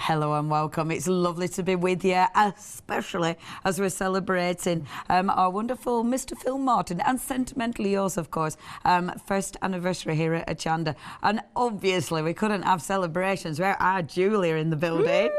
Hello and welcome. It's lovely to be with you, especially as we're celebrating our wonderful Mr. Phil Martin and Sentimentally Yours, of course, first anniversary here at Hochanda. And obviously we couldn't have celebrations without our Julia in the building.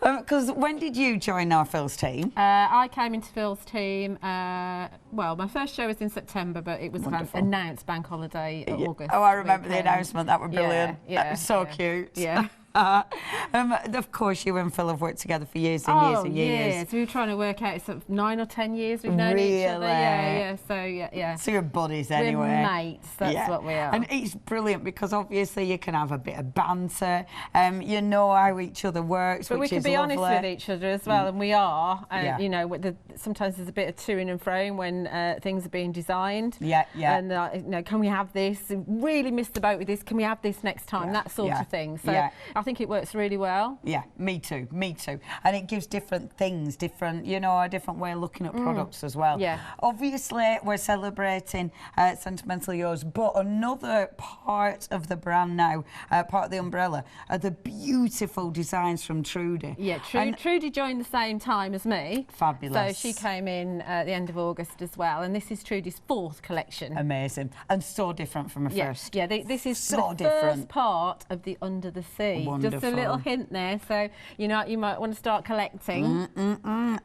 Because when did you join our Phil's team? I came into Phil's team, well, my first show was in September, but it was announced bank holiday in August. Oh, I remember the announcement. That was brilliant. Yeah, that was so cute. Yeah. Of course, you and Phil have worked together for years and years and years. Yes, we were trying to work out sort of 9 or 10 years we've known each other. Yeah. So you're buddies anyway. We're mates, that's what we are. And it's brilliant because obviously you can have a bit of banter, you know how each other works, but which we is can be lovely. honest with each other as well, and we are. You know, sometimes there's a bit of toing and froing when things are being designed. And you know, can we have this? Really missed the boat with this. Can we have this next time? That sort of thing. So I think it works really well. Yeah, me too. And it gives different things, you know, a different way of looking at products as well. Yeah. Obviously, we're celebrating Sentimentally Yours, but another part of the brand now, part of the umbrella, are the beautiful designs from Trudy. Yeah, Trudy joined the same time as me. Fabulous. So she came in at the end of August as well, and this is Trudy's 4th collection. Amazing. And so different from a first. Yeah, this is so the different. first part of the Under the Sea. Wonderful. Just a little hint there, so you know you might want to start collecting.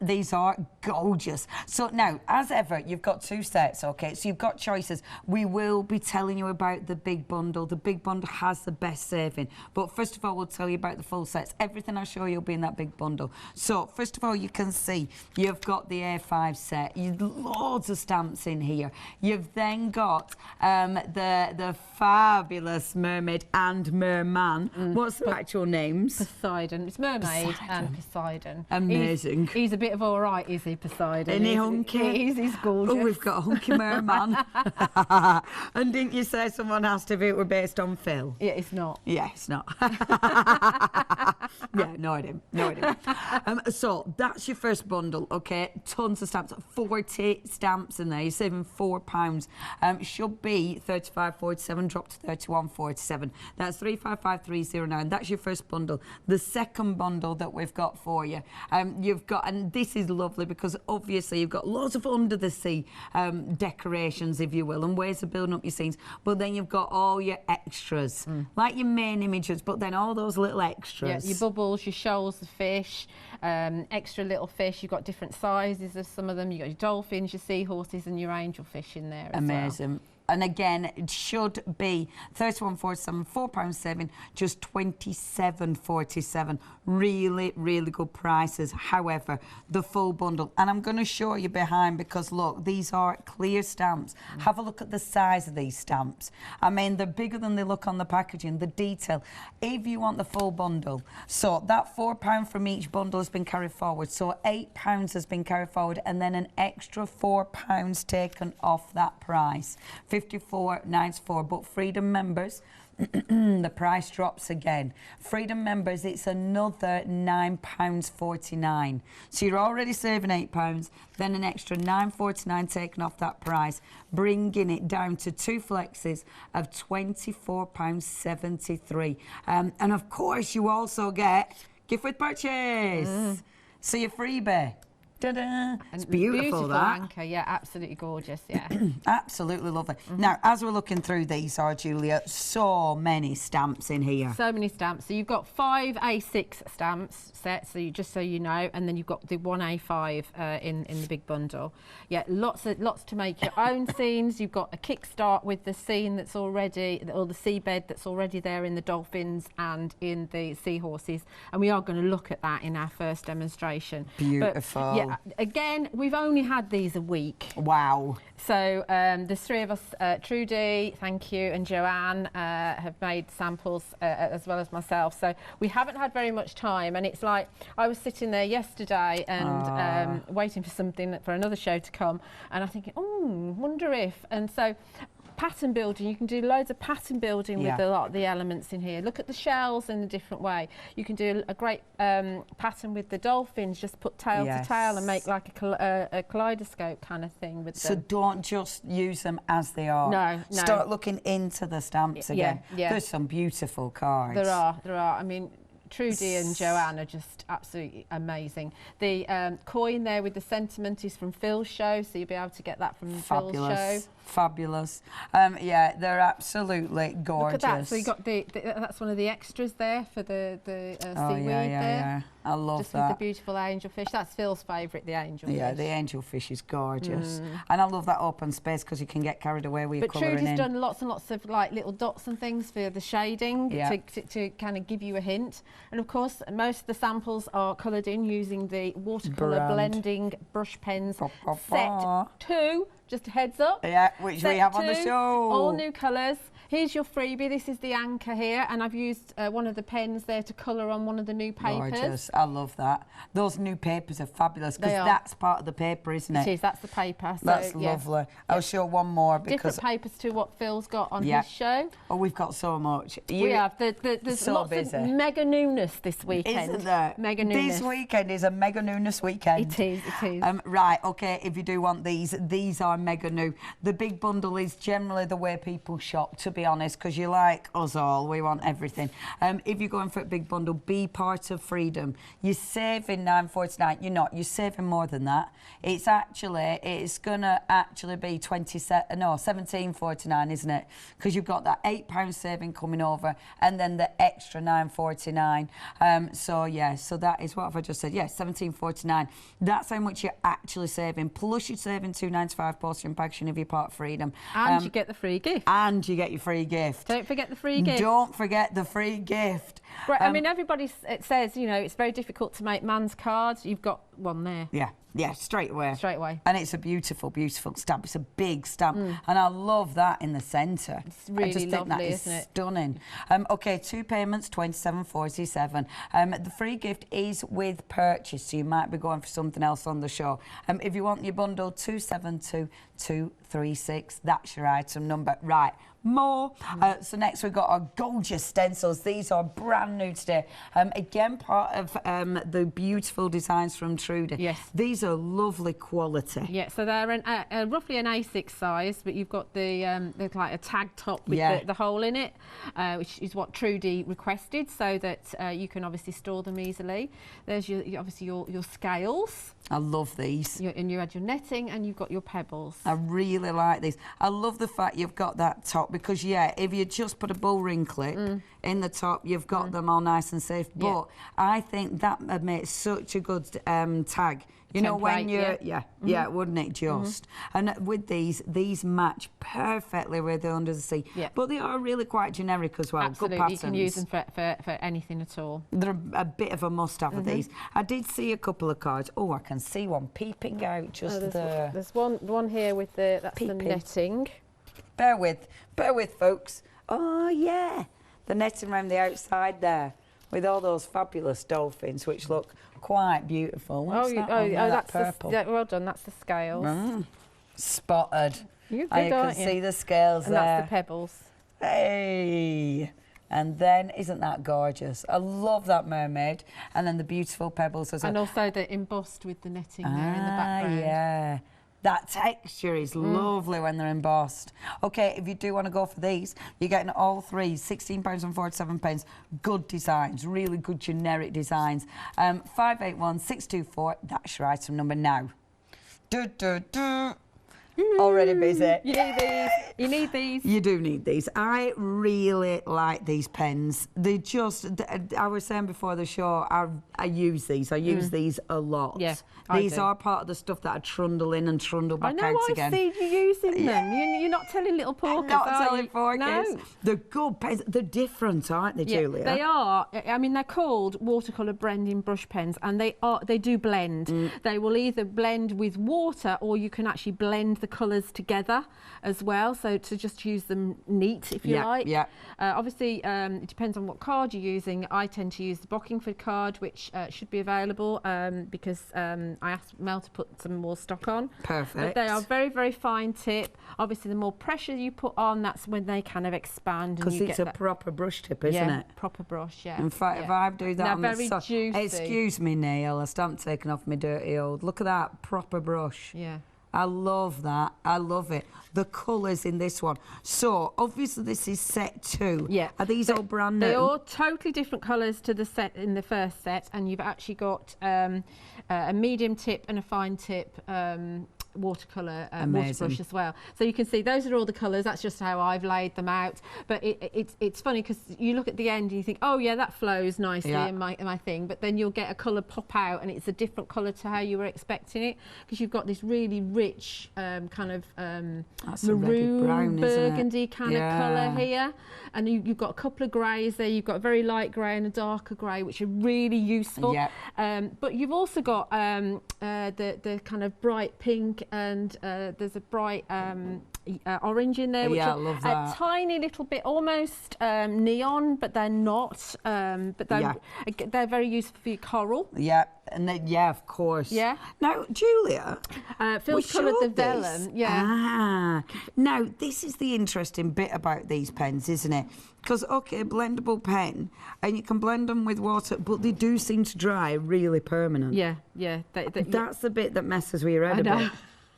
These are gorgeous. So now, as ever, you've got 2 sets, okay? So you've got choices. We will be telling you about the big bundle. The big bundle has the best saving. But first of all, we'll tell you about the full sets. Everything I show you will be in that big bundle. So first of all, you can see you've got the A5 set. Loads of stamps in here. You've then got the fabulous Mermaid and Merman. What's the actual names? Poseidon. It's Mermaid and Poseidon. Amazing. He's a bit of all right, is he, Poseidon? Isn't he hunky? He's gorgeous. Oh, we've got a hunky merman. And didn't you say someone asked if it were based on Phil? Yeah, it's not. Yeah, it's not. Yeah, no, I didn't. So that's your first bundle, okay? Tons of stamps, 40 stamps in there. You're saving £4. Should be 35.47, dropped to 31.47. That's 355309. That's your first bundle. The second bundle that we've got for you, you've got, and this is lovely because obviously you've got lots of under the sea decorations, if you will, and ways of building up your scenes, but then you've got all your extras, like your main images, but then all those little extras. Yeah, your bubbles, your shoals, the fish, extra little fish. You've got different sizes of some of them. You've got your dolphins, your seahorses, and your angelfish in there as well. Amazing. And again, it should be 31.47, £4 saving, just 27.47. Really, really good prices. However, the full bundle, and I'm going to show you behind because look, these are clear stamps. Have a look at the size of these stamps. I mean, they're bigger than they look on the packaging. The detail. If you want the full bundle, so that £4 from each bundle has been carried forward. So £8 has been carried forward, and then an extra £4 taken off that price. 54.94, but Freedom members, the price drops again. Freedom members, it's another £9.49. So you're already saving £8, then an extra £9.49 taken off that price, bringing it down to 2 flexes of £24.73. And of course, you also get gift with purchase. So your freebie. Ta-da. It's beautiful, that. Anchor, yeah, absolutely gorgeous, yeah. Absolutely lovely. Now, as we're looking through these, Julia, so many stamps in here. So many stamps. So you've got 5 A6 stamps sets, so just so you know, and then you've got the 1 A5 in the big bundle. Yeah, lots to make your own scenes. You've got a kickstart with the scene that's already, or the seabed that's already there in the dolphins and in the seahorses, and we are going to look at that in our first demonstration. Beautiful. But, yeah, again, we've only had these a week. Wow. So there's 3 of us, Trudy, thank you, and Joanne have made samples as well as myself. So we haven't had very much time, and it's like I was sitting there yesterday and waiting for another show to come, and I'm thinking, oh, wonder if, and so pattern building. You can do loads of pattern building with Yeah. a lot of the elements in here. Look at the shells in a different way. You can do a great pattern with the dolphins. Just put tail to tail and make like a kaleidoscope kind of thing with them. So don't just use them as they are. No, no. Start looking into the stamps again. Yeah. There's some beautiful cards. There are. I mean, Trudy and Joanne are just absolutely amazing. The coin there with the sentiment is from Phil's show, so you'll be able to get that from Phil's show. Fabulous. Yeah, they're absolutely gorgeous. Look at that. So you got that's one of the extras there for the seaweed there. Yeah. I love just that. with the beautiful angelfish. That's Phil's favourite, the angelfish. Yeah, the angelfish is gorgeous. And I love that open space because you can get carried away with your colouring in. But Trudy's done lots and lots of like little dots and things for the shading to kind of give you a hint. And of course, most of the samples are coloured in using the watercolour blending brush pens set 2. Just a heads up. Yeah, which we have on the show. All new colours. Here's your freebie. This is the anchor here, and I've used one of the pens there to colour on one of the new papers. Gorgeous. I love that. Those new papers are fabulous because that's part of the paper, isn't it? It is. That's the paper. So, that's lovely. I'll show one more because different papers to what Phil's got on his show. Oh, we've got so much. We have. There's so lots busy. of mega newness this weekend. Isn't there? Mega newness. This weekend is a mega newness weekend. It is. Right. Okay. If you do want these are mega new. The big bundle is generally the way people shop, to be honest, because you like us all. We want everything. If you're going for a big bundle, be part of freedom. You're saving £9.49. You're not. You're saving more than that. It's gonna actually be £17.49, isn't it? Because you've got that £8 saving coming over, and then the extra £9.49. So that is what have I just said? Yeah, £17.49. That's how much you're actually saving. Plus you're saving £2.95 postage and packaging if you're part of freedom. And you get the free gift. And you get your free gift. Don't forget the free gift. Don't forget the free gift. Right, I mean, everybody says, you know, it's very difficult to make man's cards. You've got one there. Yeah, straight away. And it's a beautiful, beautiful stamp. It's a big stamp. And I love that in the centre. It's really I just think lovely, that is isn't it? stunning. Okay, 2 payments, £27.47. The free gift is with purchase, so you might be going for something else on the show. If you want your bundle, 272236. That's your item number. Right. More. So next we've got our gorgeous stencils. These are brand new today. Again, part of the beautiful designs from Trudy. Yes. These are lovely quality. Yeah, so they're roughly an A6 size, but you've got there's like a tag top with the hole in it, which is what Trudy requested, so that you can obviously store them easily. There's obviously your scales. I love these. And you had your netting and you've got your pebbles. I really like these. I love the fact you've got that top because, if you just put a bull ring clip in the top, you've got them all nice and safe. But I think that makes such a good tag. You know, when you're, wouldn't it just? And with these match perfectly with the Under the Sea. Yeah. But they are really quite generic as well. Absolutely, good patterns. you can use them for anything at all. They're a bit of a must-have of these. I did see a couple of cards. Oh, I can see one peeping out just there. There's one here with that's the netting. Bear with, folks. Oh, yeah. The netting around the outside there with all those fabulous dolphins, which look quite beautiful. What's that on there? That's purple. well done. That's the scales. Spotted. You're good, I can aren't you? see the scales and there. That's the pebbles. Hey. And then, isn't that gorgeous? I love that mermaid. And then the beautiful pebbles as well. And also the embossed with the netting there in the background. Yeah. That texture is lovely when they're embossed. Okay, if you do want to go for these, you're getting all three, £16.47. Good designs, really good generic designs. 581624, that's your item number now. Already busy. You need these. You need these. You do need these. I really like these pens. They just, I was saying before the show, I use these. I use these a lot. Yeah, these are part of the stuff that I trundle in and trundle back out again. I know, I've seen you using them. You're not telling little porkers, I'm not telling porkers. No. They're good pens. They're different, aren't they, Julia? They are. I mean, they're called watercolour blending brush pens, and they do blend. They will either blend with water, or you can actually blend the colours together as well, so to just use them neat, if you like. Yeah. Obviously, it depends on what card you're using. I tend to use the Bockingford card, which should be available because I asked Mel to put some more stock on. Perfect. But they are very, very fine tip. Obviously, the more pressure you put on, that's when they kind of expand. Because it's a proper brush tip, isn't it? Proper brush, yeah. In fact, if I do that They're on very the juicy. excuse me, Neil, I stamped taking off my dirty old. Look at that proper brush. Yeah. I love that. I love it. The colours in this one. So, obviously, this is set 2. Yeah. Are these all brand new? They're all totally different colours to the set in the first set, and you've actually got a medium tip and a fine tip watercolour water brush as well. So you can see those are all the colours. That's just how I've laid them out. But it's funny because you look at the end and you think, oh yeah, that flows nicely in my thing. But then you'll get a colour pop out and it's a different colour to how you were expecting it, because you've got this really rich kind of maroon, brown, burgundy kind of colour here. And you've got a couple of greys there. You've got a very light grey and a darker grey, which are really useful. But you've also got the kind of bright pink, and there's a bright orange in there, which I are love that. a tiny little bit almost neon, but they're not. But they're very useful for your coral. Yeah, and then, of course. Yeah. Now, Julia, Phil's coloured the vellum. Yeah. Ah. Now, this is the interesting bit about these pens, isn't it? Because, okay, blendable pen, and you can blend them with water, but they do seem to dry really permanent. Yeah. That's the bit that messes with your head a bit.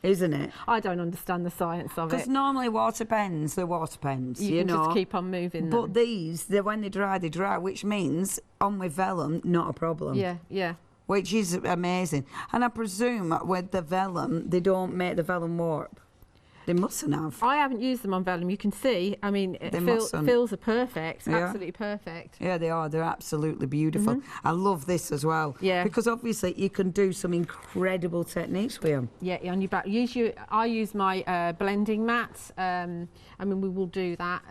Isn't it? I don't understand the science of it. Because normally water pens, they're water pens, you know. just keep on moving them. But these, when they dry, which means on with vellum, not a problem. Yeah. Which is amazing. And I presume with the vellum, they don't make the vellum warp. They mustn't have. I haven't used them on vellum. You can see, I mean, Phil's are perfect, absolutely perfect. Yeah, they are. They're absolutely beautiful. I love this as well. Yeah. Because obviously you can do some incredible techniques with them. Yeah, on your back. I use my blending mat. I mean, we will do that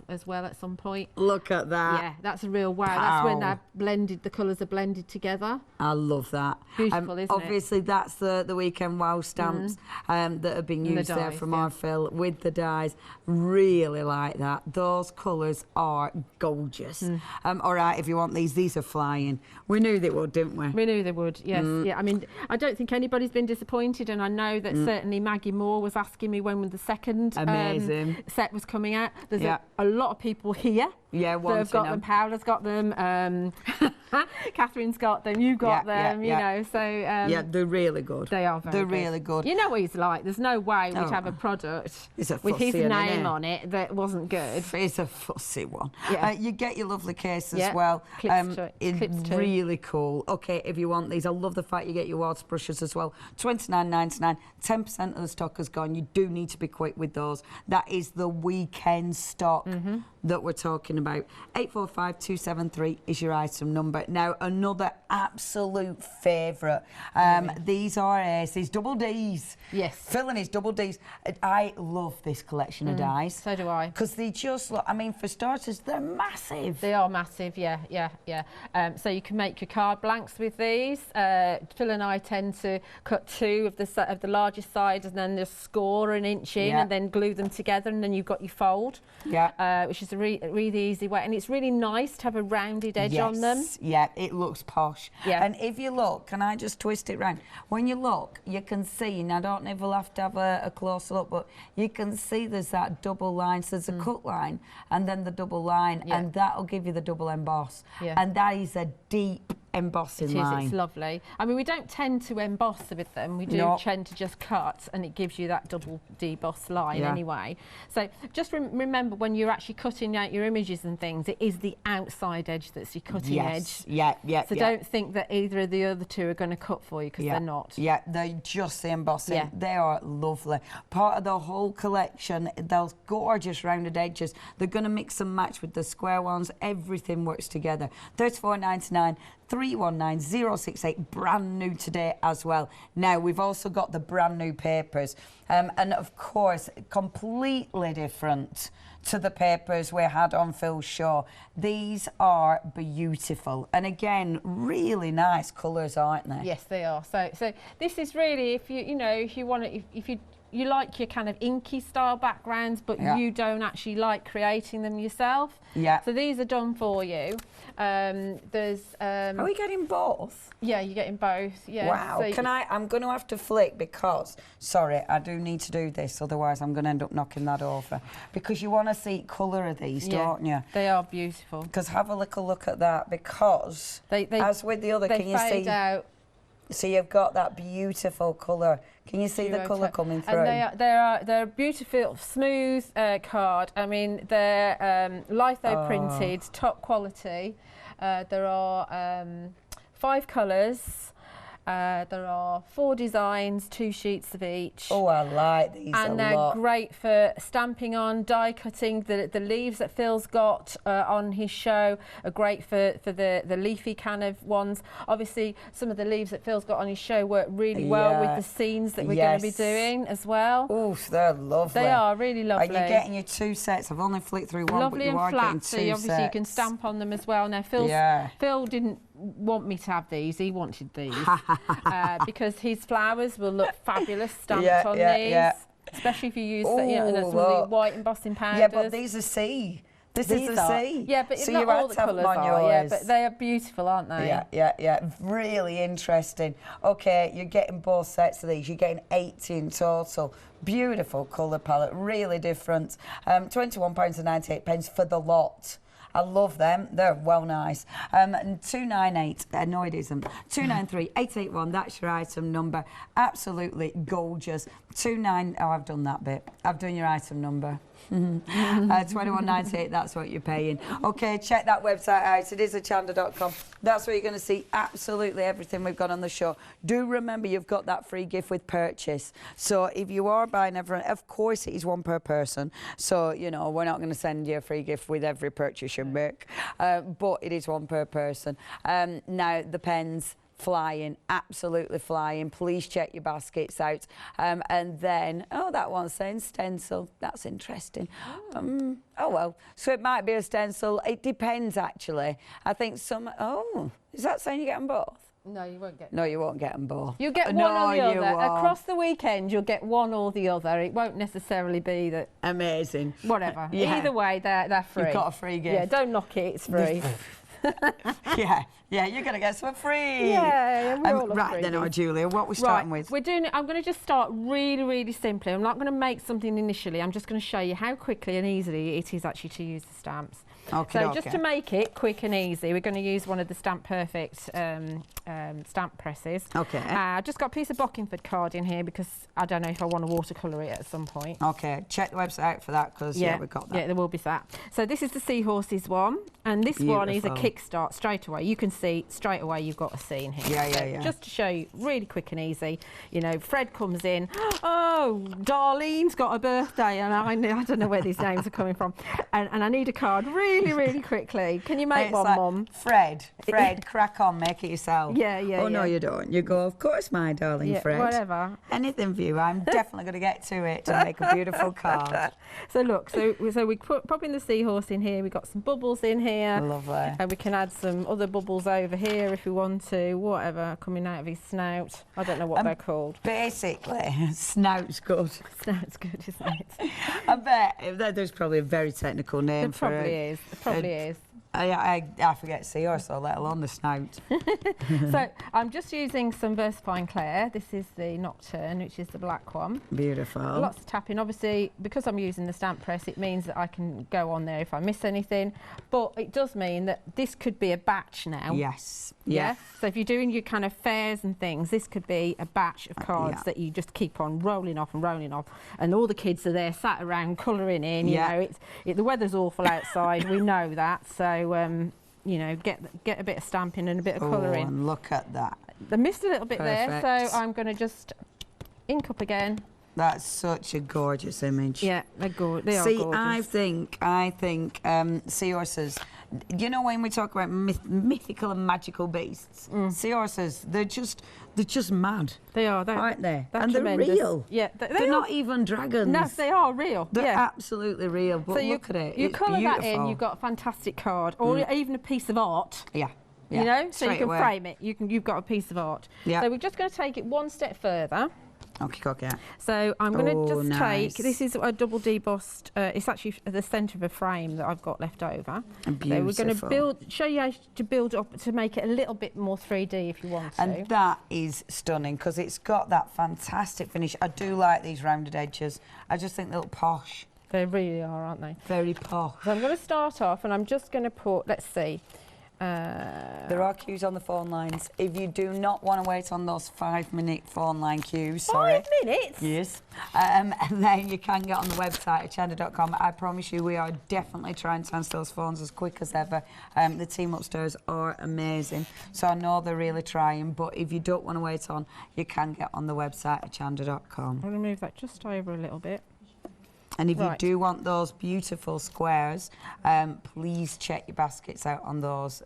as well at some point. Look at that. Yeah, that's a real wow. That's when they're blended, the colours are blended together. I love that. Beautiful, isn't it? Obviously, that's the Weekend Wow stamps that have been used there from our Phil with the dies. Really like that. Those colours are gorgeous. All right, if you want these are flying. We knew they would, didn't we? We knew they would, yes. Yeah, I mean, I don't think anybody's been disappointed, and I know that certainly Maggie Moore was asking me when the second set was coming out. There's a lot of people here that have got them. Paola's got them. Catherine's got them. You got them. You know, so yeah, they're really good. They are very good. Really good. You know what he's like. There's no way we'd have a product with his name on it that wasn't good. It's a fussy one. Yeah. You get your lovely case as well. Clips too. Really cool. Okay, if you want these, I love the fact you get your water brushes as well. $29.99. 10% of the stock has gone. You do need to be quick with those. That is the weekend stock that we're talking about. 845273 is your item number. Now, another absolute favourite. These are aces, double Ds. Yes. Phil and his double Ds. I love this collection of dies. So do I. Because they just look, I mean, for starters, they're massive. They are massive, yeah. So you can make your card blanks with these. Phil and I tend to cut 2 of the largest size and then just score an inch in and then glue them together, and then you've got your fold. Which is a really easy way, and it's really nice to have a rounded edge on them. Yeah, it looks posh. And if you look, can I just twist it round? When you look, you can see, and I don't know if we'll have to have a closer look, but you can see there's that double line. So there's a cut line and then the double line, and that'll give you the double emboss. And that is a deep embossing line. It's lovely. I mean, we don't tend to emboss with them. We do tend to just cut, and it gives you that double deboss line anyway. So just remember, when you're actually cutting out your images and things, it is the outside edge that's your cutting edge. So don't think that either of the other two are going to cut for you, because they're not. They're just the embossing. They are lovely. Part of the whole collection, those gorgeous rounded edges. They're going to mix and match with the square ones. Everything works together. $34.99. 319068, brand new today as well. Now, we've also got the brand new papers, and of course, completely different to the papers we had on Phil's show. These are beautiful, and again, really nice colours, aren't they? Yes, they are. So this is really, if you want to, if you you like your kind of inky style backgrounds, but you don't actually like creating them yourself. Yeah. So these are done for you. There's. Are we getting both? Yeah, you're getting both. Yeah. Wow. So I'm going to have to flick because, sorry, I do need to do this, otherwise I'm going to end up knocking that over. Because you want to see colour of these, don't you? They are beautiful. Because have a little look at that, because as with the other, can you see? Out. So you've got that beautiful colour. Can you see the colour coming through? And they're a beautiful, smooth card. I mean, they're litho printed, top quality. There are 5 colours. There are 4 designs, 2 sheets of each. Oh, I like these a lot. And they're great for stamping on, die cutting. The leaves that Phil's got on his show are great for the leafy kind of ones. Obviously, some of the leaves that Phil's got on his show work really well with the scenes that we're going to be doing as well. Oh, they're lovely. They are really lovely. Are you getting your 2 sets? I've only flicked through one, lovely but you and are flat, getting 2 so sets. obviously you can stamp on them as well. Now, Phil didn't want me to have these. He wanted these because his flowers will look fabulous stamped on these, especially if you use some of the white embossing powders. Yeah, but these are C. This is a C. Yeah, but so not all the colours are. Yeah, but they are beautiful, aren't they? Yeah. Really interesting. Okay, you're getting both sets of these. You're getting 80 in total. Beautiful colour palette, really different. £21.98 for the lot. I love them. They're well nice. 298. No, it isn't. 293 881. That's your item number. Absolutely gorgeous. Oh, I've done that bit. I've done your item number. 21.98. That's what you're paying. Okay, check that website out. It is hochanda.com. That's where you're going to see absolutely everything we've got on the show. Do remember you've got that free gift with purchase. So if you are buying everyone, of course it is 1 per person. So you know we're not going to send you a free gift with every purchase you make, but it is 1 per person. Now the pens. Flying, absolutely flying. Please check your baskets out. And then, that one's saying stencil. That's interesting. Oh, well. So it might be a stencil. It depends, actually. I think is that saying you get them both? No, you won't get them. No, you won't get them both. You'll get one or the other. Across the weekend, you'll get one or the other. It won't necessarily be that... Amazing. Whatever. Either way, they're free. You've got a free gift. Yeah, don't knock it. It's free. Yeah, you're going to get some free. Yeah, right then, Julia, what we're starting with? I'm going to just start really, really simply. I'm not going to make something initially. I'm just going to show you how quickly and easily it is actually to use the stamps. So just to make it quick and easy, we're going to use one of the Stamp Perfect stamp presses. Okay. I've just got a piece of Bockingford card in here because I don't know if I want to watercolour it at some point. Okay, check the website out for that because we've got that. Yeah, there will be that. So this is the Seahorses one, and this one is a kickstart straight away. You can see straight away you've got a scene here. Yeah. Just to show you, really quick and easy. You know, Fred comes in. Oh, Darlene's got a birthday, and I don't know where these names are coming from, and I need a card really, really quickly. Can you make one, Mum? Fred, crack on, make it yourself. Yeah. Oh, no, you don't. You go, of course, my darling Fred. Whatever. Anything for you. I'm definitely going to get to it to make a beautiful card. So look, so we pop in the seahorse in here. We've got some bubbles in here. Lovely. And we can add some other bubbles over here if we want to. Whatever, coming out of his snout. I don't know what they're called. Basically, snout's good. Snout's good, isn't it? I bet there's probably a very technical name for it. It probably is. I forget seahorse, so let alone the snout. So I'm just using some VersaFine Clair. This is the Nocturne, which is the black one. Beautiful. Lots of tapping. Obviously, because I'm using the stamp press, it means that I can go on there if I miss anything. But it does mean that this could be a batch now. Yes. Yeah. So if you're doing your kind of fairs and things, this could be a batch of cards that you just keep on rolling off and rolling off. And all the kids are there sat around colouring in. You know, the weather's awful outside. We know that. So you know, get a bit of stamping and a bit of colouring. And look at that. I missed a little bit there, so I'm going to just ink up again. That's such a gorgeous image. Yeah, they are gorgeous. See, I think seahorses, you know, when we talk about mythical and magical beasts, seahorses, they're just mad. They are, aren't they? And tremendous. They're real. Yeah, they're not even dragons. No, they are real. They're absolutely real. But so look at it. You colour beautiful. that in, you've got a fantastic card, or even a piece of art. Yeah. You know, so you can away. frame it. You've got a piece of art. Yeah. So we're just going to take it one step further. Okay. So I'm going to just nice. take, this is a double debossed, it's actually at the centre of a frame that I've got left over. Beautiful. So we're going to show you how to build up to make it a little bit more 3D if you want to. And that is stunning because it's got that fantastic finish. I do like these rounded edges. I just think they look posh. They really are, aren't they? Very posh. So I'm going to start off and I'm just going to put, let's see. There are queues on the phone lines. If you do not want to wait on those 5-minute phone line queues, sorry. 5 minutes? Yes. And then you can get on the website at hochanda.com. I promise you we are definitely trying to answer those phones as quick as ever. The team upstairs are amazing. So I know they're really trying, but if you don't want to wait on, you can get on the website at hochanda.com. I'm going to move that just over a little bit. And if you do want those beautiful squares, please check your baskets out on those.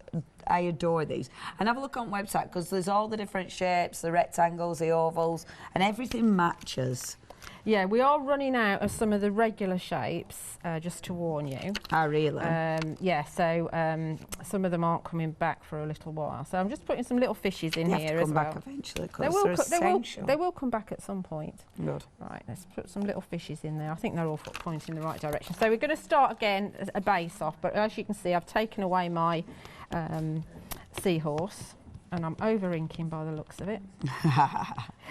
I adore these. And have a look on the website because there's all the different shapes, the rectangles, the ovals, and everything matches. Yeah, we are running out of some of the regular shapes, just to warn you. Oh, really? Yeah, so some of them aren't coming back for a little while. So I'm just putting some little fishes in here as well. They have to come back eventually because they're essential. They will come back at some point. Good. Right, let's put some little fishes in there. I think they're all pointing in the right direction. So we're going to start again a base off, but as you can see, I've taken away my seahorse. And I'm over-inking by the looks of it.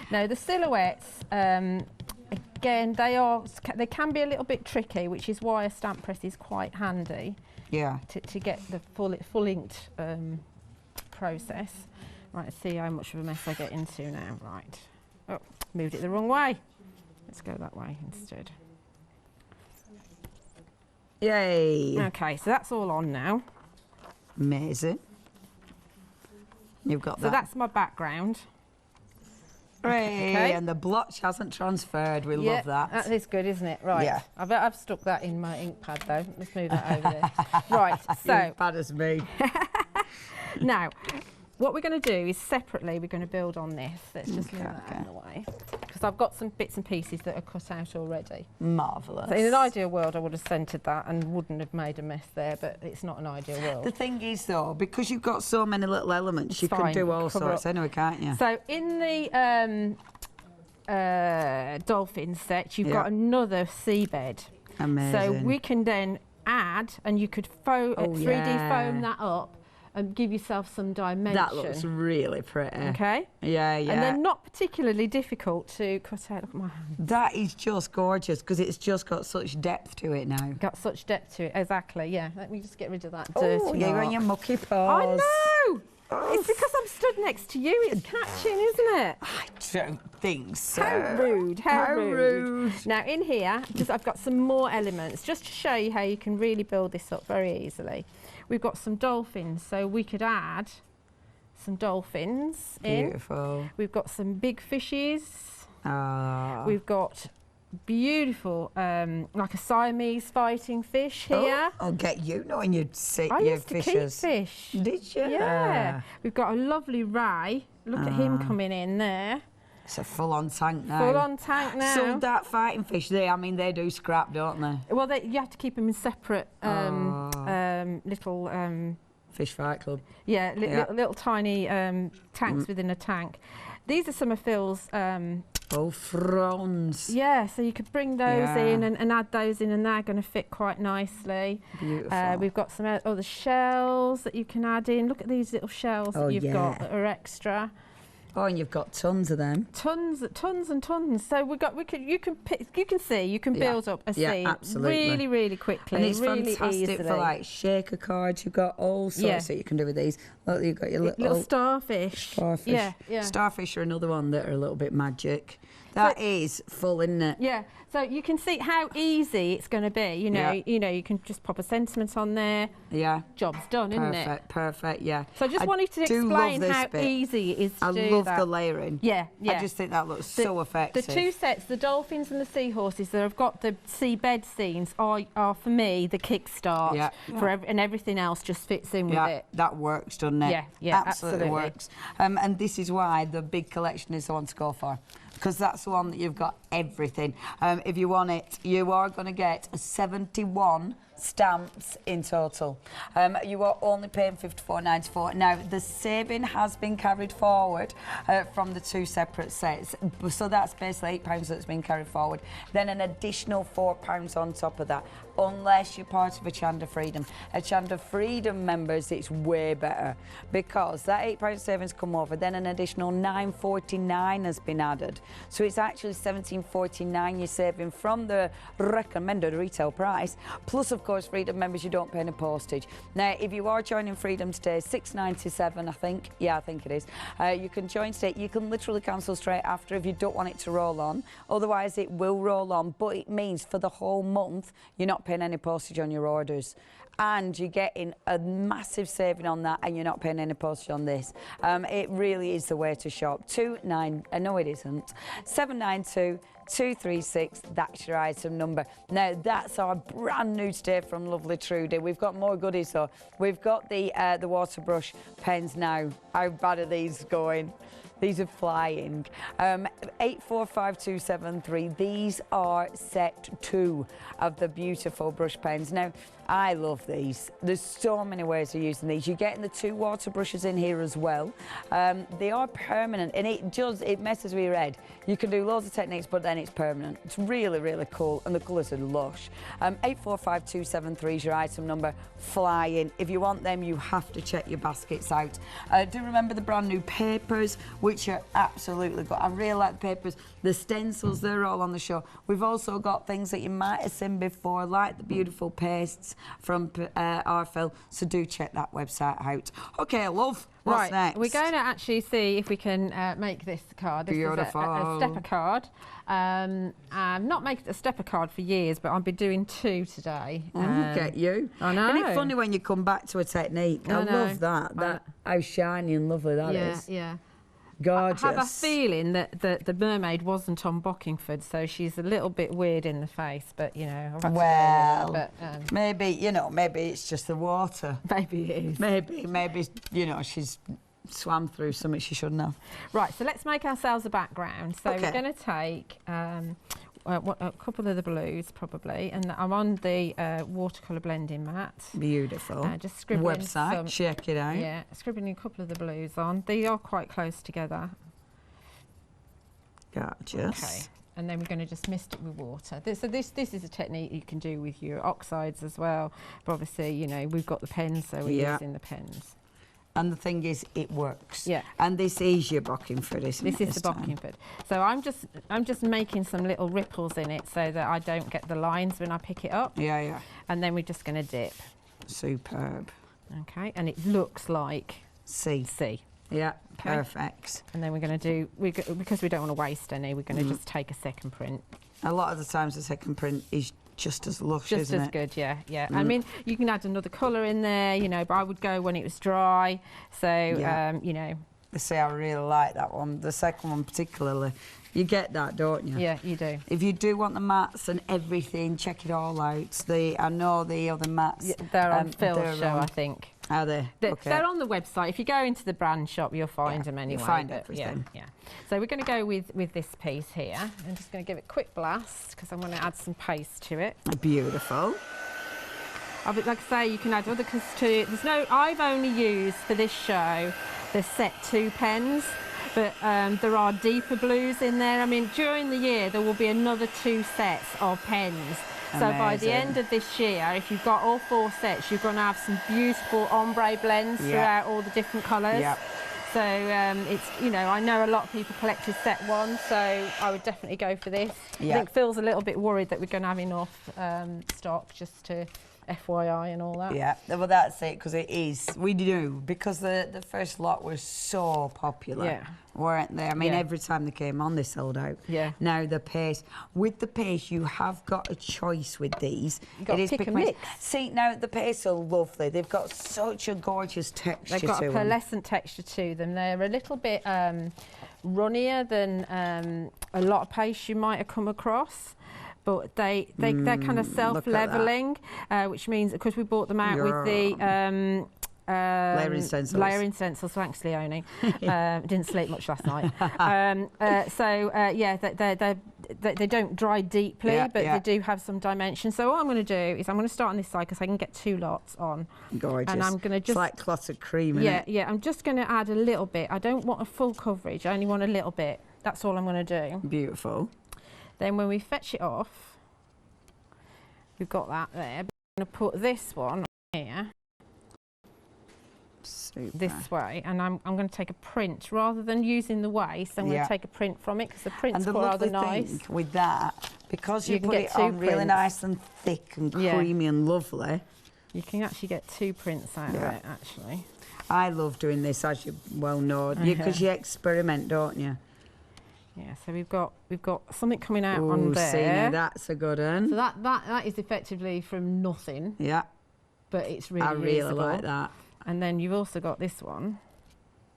Now, the silhouettes, again, they can be a little bit tricky, which is why a stamp press is quite handy. Yeah. To get the full inked process. Right, let's see how much of a mess I get into now. Right. Oh, moved it the wrong way. Let's go that way instead. Yay. Okay, so that's all on now. Amazing. You've got that. So that's my background. Okay. And the blotch hasn't transferred. We love that. That is good, isn't it? Right. Yeah. I've stuck that in my ink pad though. Let's move that over there. Right. So You're as bad as me. now, what we're going to do is separately we're going to build on this. Let's just move that out of the way because I've got some bits and pieces that are cut out already. Marvellous. So in an ideal world, I would have centred that and wouldn't have made a mess there, but it's not an ideal world. The thing is, though, because you've got so many little elements, you can do all sorts anyway, can't you? So in the dolphin set, you've got another seabed. Amazing. So we can then add, and you could 3D foam that up and give yourself some dimension. That looks really pretty. Okay. Yeah. And they're not particularly difficult to cut out. Look at my hand. That is just gorgeous because it's just got such depth to it now. Got such depth to it, exactly. Yeah. Let me just get rid of that dirty. Oh, you're on your mucky paws. I know. It's because I'm stood next to you. It's catching, isn't it? I don't think so. How rude. How rude. Now in here, I've got some more elements just to show you how you can really build this up very easily. We've got some dolphins, so we could add some dolphins in. Beautiful. We've got some big fishes. Ah. We've got beautiful, like a Siamese fighting fish here. I'll get you knowing you'd see I your used to fishes. keep fish. Did you? Yeah. We've got a lovely ray. Look at him coming in there. It's a full-on tank now. Full-on tank now. So that fighting fish, they do scrap, don't they? Well, you have to keep them in separate little... Fish Fight Club. Yeah, little tiny tanks within a tank. These are some of Phil's... fronds. Yeah, so you could bring those in and add those in, and they're going to fit quite nicely. Beautiful. We've got some other shells that you can add in. Look at these little shells that you've got that are extra. Oh, and you've got tons of them. Tons and tons. So you can build up a scene really, really quickly. And it's really fantastic easily. for like shaker cards. You've got all sorts that you can do with these. Look, you've got your little starfish. Starfish. Yeah. Starfish are another one that are a little bit magic. That is full, isn't it? Yeah. So you can see how easy it's going to be. You know, you can just pop a sentiment on there. Yeah. Job's done, isn't it? Perfect. Yeah. So I just wanted to explain how easy it is to do that. I love the layering. Yeah. I just think that looks so effective. The two sets, the dolphins and the seahorses that have got the seabed scenes, are for me the kickstart. Yeah. And everything else just fits in with it. That works, doesn't it? Yeah, absolutely works. And this is why the big collection is the one to go for. Because that's the one that you've got everything. If you want it, you are going to get a 71 stamps in total. You are only paying £54.94. Now, the saving has been carried forward from the 2 separate sets. So that's basically £8 that's been carried forward. Then an additional £4 on top of that, unless you're part of Hochanda Freedom. Hochanda Freedom members, it's way better because that £8 savings come over, then an additional £9.49 has been added. So it's actually £17.49 you're saving from the recommended retail price. Plus, of course, Freedom members, you don't pay any postage. Now, if you are joining Freedom today, $6.97, I think. Yeah, I think it is. You can join today. You can literally cancel straight after if you don't want it to roll on. Otherwise, it will roll on, but it means for the whole month, you're not paying any postage on your orders. And you're getting a massive saving on that, and you're not paying any postage on this. It really is the way to shop. No, it isn't. 792-236, that's your item number. Now, that's our brand new today from lovely Trudy. We've got more goodies though. We've got the water brush pens now. How bad are these going? These are flying. 845273. These are set 2 of the beautiful brush pens. Now, I love these. There's so many ways of using these. You're getting the 2 water brushes in here as well. They are permanent, and it messes with your head. You can do loads of techniques, but then it's permanent. It's really, really cool, and the colours are lush. 845273 is your item number. Flying. If you want them, you have to check your baskets out. Do remember the brand new papers, which are absolutely good. I really like the papers. The stencils, they're all on the show. We've also got things that you might have seen before, like the beautiful pastes from Arfil, so do check that website out. Okay, love, what's next? We're going to actually see if we can make this card. This Beautiful. is a stepper card. I've not made a stepper card for years, but I'll be doing 2 today. Get you. I know. Isn't it funny when you come back to a technique? I love that. How shiny and lovely that is. Yeah. Gorgeous. I have a feeling that the mermaid wasn't on Bockingford, so she's a little bit weird in the face, but you know. Well, but, maybe it's just the water. Maybe it is. Maybe she's swam through something she shouldn't have. Right, so let's make ourselves a background. So Okay. we're going to take a couple of the blues probably, and I'm on the watercolour blending mat. Beautiful. Just scribbling Website, check it out. Yeah, scribbling a couple of the blues on. They are quite close together. Gorgeous. Okay. And then we're going to just mist it with water. This is a technique you can do with your oxides as well. But obviously, you know, we've got the pens, so we're using the pens. And the thing is, it works. Yeah. And this is your Bockingford, isn't it? This is the Bockingford. So I'm just making some little ripples in it so that I don't get the lines when I pick it up. Yeah. And then we're just going to dip. Superb. Okay. And it looks like C. Yeah. Okay. Perfect. And then we're going to do, because we don't want to waste any, we're going to just take a second print. A lot of the times the second print is just as lush, isn't it? Just as good, yeah. I mean, you can add another colour in there, you know, but I would go when it was dry. So, you know. See, I really like that one. The second one particularly. You get that, don't you? Yeah, you do. If you do want the mats and everything, check it all out. I know the other mats. Yeah, they're on Phil's show, I think. Are they? Okay. They're on the website. If you go into the brand shop, you'll find them anyway. You'll find everything. Yeah. So we're going to go with this piece here. I'm just going to give it a quick blast because I'm going to add some paste to it. Beautiful. Like I say, you can add other colours to it. I've only used for this show the set 2 pens, but there are deeper blues in there. I mean, during the year there will be another 2 sets of pens. So by the end of this year, if you've got all 4 sets, you're going to have some beautiful ombre blends throughout all the different colours. Yep. So it's, you know, I know a lot of people collected set 1, so I would definitely go for this. Yep. I think Phil's a little bit worried that we're going to have enough stock, just to FYI and all that. Yeah, well that's it, because it is. We do, because the first lot was so popular, weren't they? I mean, every time they came on, they sold out. Yeah. Now the paste, with the paste, you have got a choice with these. You've got to pick and mix. See, now the pastes are lovely. They've got such a gorgeous texture to them. They've got a pearlescent texture to them. They're a little bit runnier than a lot of paste you might have come across. But they're kind of self-leveling, which means, because we bought them out with the layering stencils. Layering stencils, thanks Leonie. Didn't sleep much last night. Yeah, they don't dry deeply, Yeah, but yeah. they do have some dimension. So what I'm going to do is I'm going to start on this side because I can get 2 lots on. Gorgeous. And I'm going to just... It's like clotted cream, yeah, isn't it? yeah. I'm just going to add a little bit. I don't want a full coverage. I only want a little bit. That's all I'm going to do. Beautiful. Then when we fetch it off, we've got that there. I'm going to put this one here. Super. This way, and I'm going to take a print rather than using the waist. I'm going to take a print from it because the print's and the rather lovely nice. thing with that, because you can put get it 2 on really prints. nice and thick and creamy and lovely. You can actually get 2 prints out of it, actually. I love doing this, as you well know, because you experiment, don't you? Yeah. So we've got something coming out on Ooh, there. see, now that's a good one. So that is effectively from nothing. Yeah. But it's really I really usable. like that. And then you've also got this one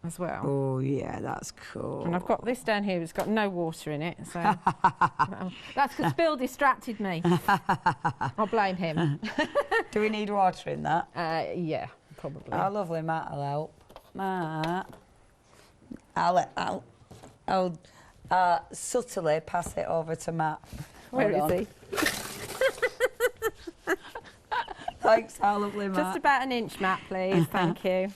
as well. Oh yeah, that's cool. And I've got this down here. It's got no water in it, so that's because Phil distracted me. I'll blame him. Do we need water in that? Yeah, probably. Oh, lovely, Matt will help. Matt, I'll subtly pass it over to Matt. Where Hold is he? Thanks, how lovely, Matt. Just about an inch, Matt, please. Thank you.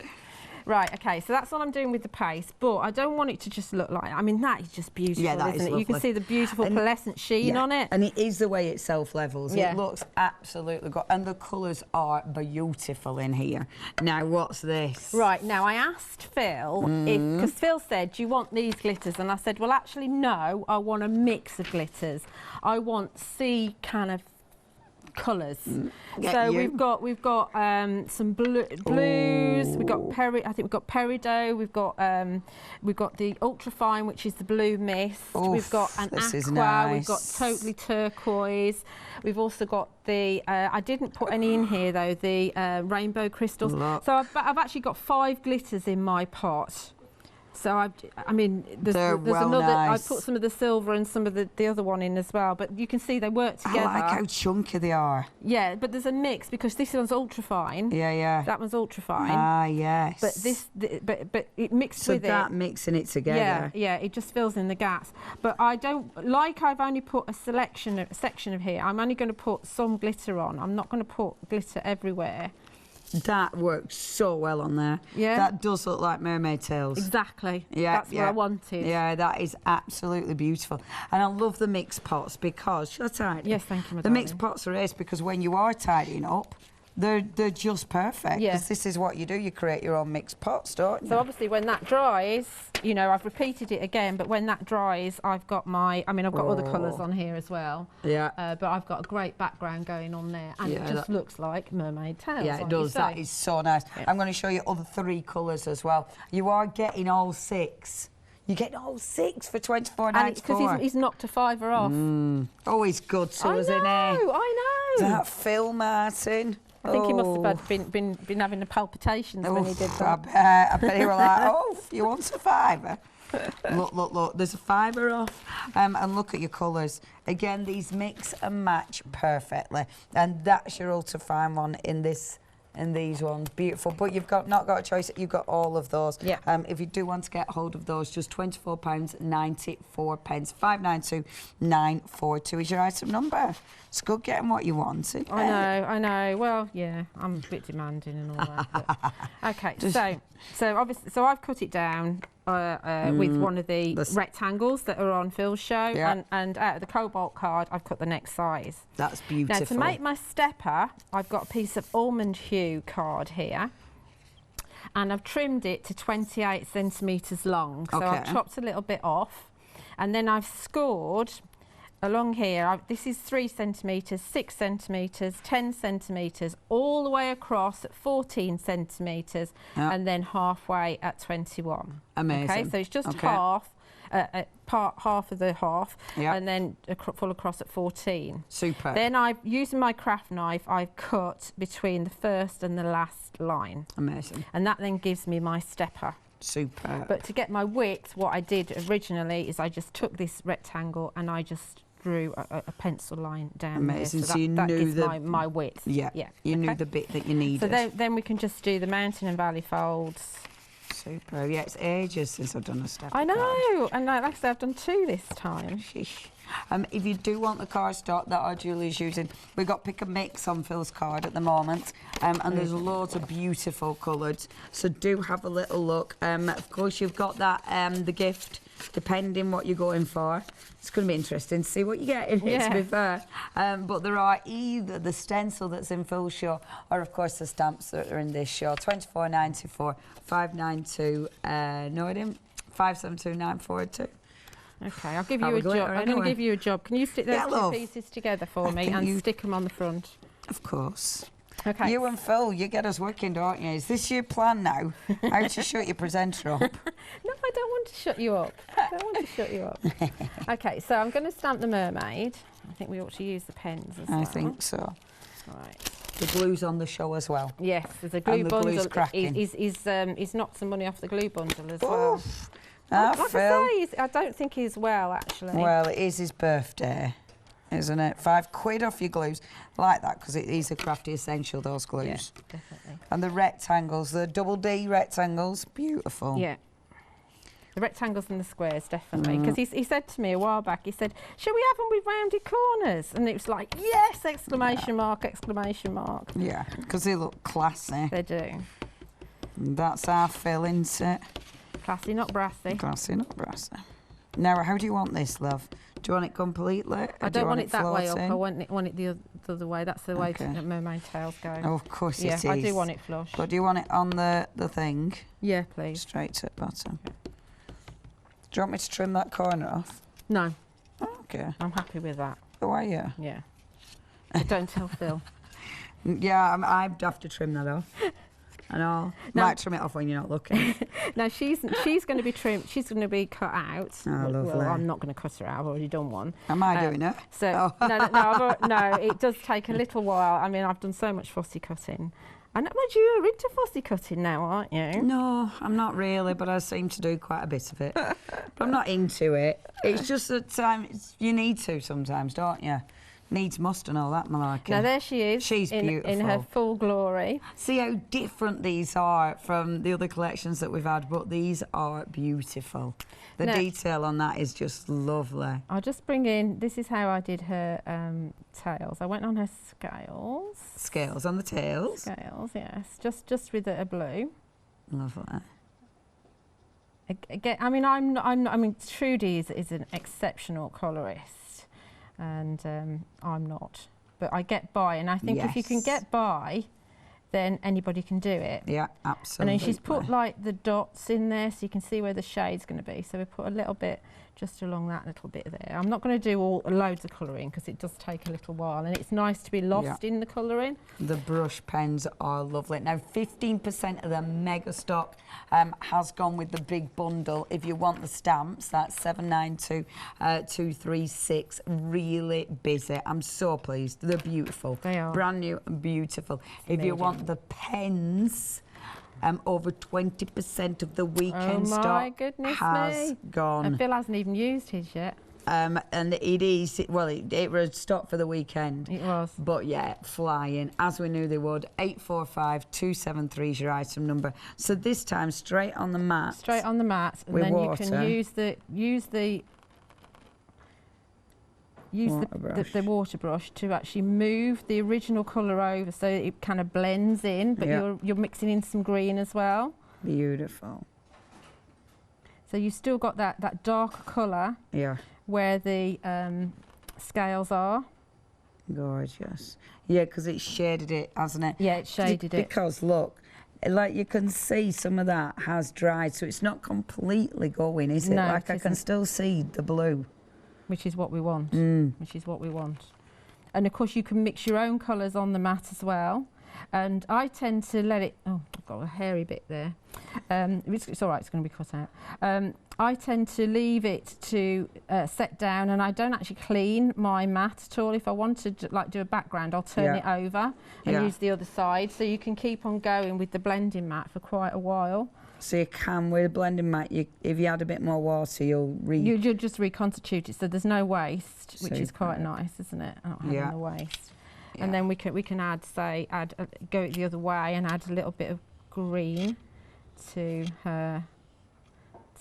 Right, okay, so that's all I'm doing with the paste, but I don't want it to just look like... I mean, that is just beautiful, Yeah, that isn't is it? You can lovely. see the beautiful pearlescent sheen on it. And it is the way it self-levels. Yeah. It looks absolutely good. And the colours are beautiful in here. Now, what's this? Right, now I asked Phil, because Phil said, do you want these glitters? And I said, well, actually, no, I want a mix of glitters. I want sea kind of colours. So we've got some blues. We've got I think we've got peridot. We've got the ultrafine, which is the blue mist. Oof, we've got an this aqua. is nice. We've got totally turquoise. We've also got the I didn't put any in here though, the rainbow crystals. Look. So I've actually got 5 glitters in my pot. So I mean, there's well another. nice. I put some of the silver and some of the other one in as well. But you can see they work together. I like how chunky they are. Yeah, but there's a mix because this one's ultrafine. Yeah, yeah. That one's ultrafine. Ah, yes. But but it mixed so with that it. mixing it together. Yeah, yeah, it just fills in the gaps. But I don't like. I've only put a section of here. I'm only going to put some glitter on. I'm not going to put glitter everywhere. That works so well on there. Yeah. That does look like mermaid tails. Exactly. Yeah, That's what I wanted. Yeah, that is absolutely beautiful. And I love the mixed pots because, shall I tidy? Yes, thank you, my The mixed darling. pots are ace because when you are tidying up, they're just perfect. Yeah. Because this is what you do. You create your own mixed pots, don't you? So obviously when that dries, you know, I've repeated it again, but when that dries, I've got I've got other colours on here as well. Yeah. But I've got a great background going on there, and Yeah, it just looks like mermaid tails. Yeah, it like does. you That say. is so nice. Yeah. I'm going to show you other 3 colours as well. You are getting all 6. You're getting all 6 for $24.94. And it's because he's knocked a $5 off. Oh, he's good to us, isn't he? I know. That Phil Martin. I think he must have been having the palpitations when he did that. I bet he was like, oh, you want a $5? Look, there's a $5 off. And look at your colours. Again, these mix and match perfectly. And that's your ultra-fine one in this. And these ones, beautiful. But you've not got a choice. You've got all of those. Yeah. If you do want to get hold of those, just £24.94. 592-942 is your item number. It's good getting what you want, isn't it? I know. Well, yeah, I'm a bit demanding and all that. But. Okay, so obviously, so I've cut it down with one of the rectangles that are on Phil's show, Yeah. and out of the cobalt card, I've cut the next size. That's beautiful. Now, to make my stepper, I've got a piece of almond hue card here, and I've trimmed it to 28 centimetres long. So I've Okay. chopped a little bit off, and then I've scored along here. This is 3 centimetres, 6 centimetres, 10 centimetres, all the way across at 14 centimetres, and then halfway at 21. Amazing. Okay, so it's just half. Half of the half, Yeah. and then full across at 14. Super. Then using my craft knife, I've cut between the first and the last line. Amazing. And that then gives me my stepper. Super. But to get my width, what I did originally is I just took this rectangle and I just drew a pencil line down Amazing. there. So you that knew gives the my width. Yeah. You knew the bit that you needed. So then we can just do the mountain and valley folds. Super. Yeah, it's ages since I've done a step. I know, and like I said, I've done 2 this time. Sheesh. If you do want the cardstock that our Julie's using, we've got pick and mix on Phil's card at the moment, and there's loads of beautiful colours. So do have a little look. Of course, you've got that the gift, depending what you're going for. It's going to be interesting to see what you get in it, to be fair. But there are either the stencil that's in Phil's show, or of course the stamps that are in this show. 24.94, 592. No, I didn't. 572.942. Okay, I'll give you a job. I'm going to give you a job. Can you stick those two pieces together for me and stick them on the front? Of course. Okay. You and Phil, you get us working, don't you? Is this your plan now? How to shut your presenter up? No, I don't want to shut you up. I don't want to shut you up. Okay, so I'm going to stamp the mermaid. I think we ought to use the pens as well. I think so. Right. The glue's on the show as well. Yes, there's a glue and the bundle. glue's cracking. He's knocked some money off the glue bundle as well. Like Phil. I don't think he's well, actually. Well, it is his birthday, isn't it? £5 off your glues. I like that because it is a crafty essential, those glues. Yeah, definitely. And the rectangles, the double D rectangles, beautiful. Yeah. The rectangles and the squares, definitely. Because he said to me a while back, he said, shall we have them with rounded corners? And it was like, yes, exclamation mark, exclamation mark. Yeah, because they look classy. They do. And that's our Phil, isn't it? Classy, not brassy. Classy, not brassy. Now, how do you want this, love? Do you want it completely? I don't want it that way up. floating? I want it the other way. That's the way that mermaid tails go. Oh, of course it is. Yeah, I do want it flush. But do you want it on the thing? Yeah, please. Straight to the bottom. Okay. Do you want me to trim that corner off? No. Okay. I'm happy with that. Oh, are you? Yeah. But don't tell Phil. Yeah, I'd have to trim that off. I know. Might trim it off when you're not looking. No, she's going to be trimmed. She's going to be cut out. Oh, lovely. Well, I'm not going to cut her out. I've already done one. Am I doing it? So no. It does take a little while. I mean, I've done so much fussy cutting. And you're into fussy cutting now, aren't you? No, I'm not really, but I seem to do quite a bit of it. But I'm not into it. It's just that you need to sometimes, don't you? Needs must and all that, malarkey. Now there she is. She's beautiful. In her full glory. See how different these are from the other collections that we've had, but these are beautiful. The detail on that is just lovely. I'll just bring in, this is how I did her tails. I went on her scales. Scales on the tails. Scales, yes. Just with a blue. Lovely. Again, I mean, Trudy is an exceptional colorist. And I'm not, but I get by, and I think if you can get by, then anybody can do it. Yeah, absolutely. And then she's put like the dots in there, so you can see where the shade's going to be. So we put a little bit just along that little bit there. I'm not going to do loads of colouring because it does take a little while, and it's nice to be lost in the colouring. The brush pens are lovely. Now, 15% of the mega stock has gone with the big bundle. If you want the stamps, that's 792,236. Really busy. I'm so pleased. They're beautiful. They are. Brand new and beautiful. If you want the pens, over 20% of the weekend stock has gone. And Phil hasn't even used his yet. And it was stock for the weekend. It was. But yeah, flying, as we knew they would. 845273 is your item number. So this time, straight on the mat. Straight on the mat, and then you can use the water brush to actually move the original colour over so it kind of blends in, but you're mixing in some green as well. Beautiful. So you've still got that darker colour where the scales are. Gorgeous. Yeah, because it's shaded it, hasn't it? Yeah, it's shaded it. Because look, like you can see some of that has dried, so it's not completely going, is it? No, like I can still see the blue. Which is what we want. Which is what we want. And of course you can mix your own colours on the mat as well. And I tend to let it, I've got a hairy bit there. It's all right, it's going to be cut out. I tend to leave it to set down, and I don't actually clean my mat at all. If I want to do a background, I'll turn it over and use the other side. So you can keep on going with the blending mat for quite a while. So you can, with a blending mat, if you add a bit more water, you'll just reconstitute it, so there's no waste, which is quite nice, isn't it? Not having the waste. Yeah. And then we can go the other way and add a little bit of green to her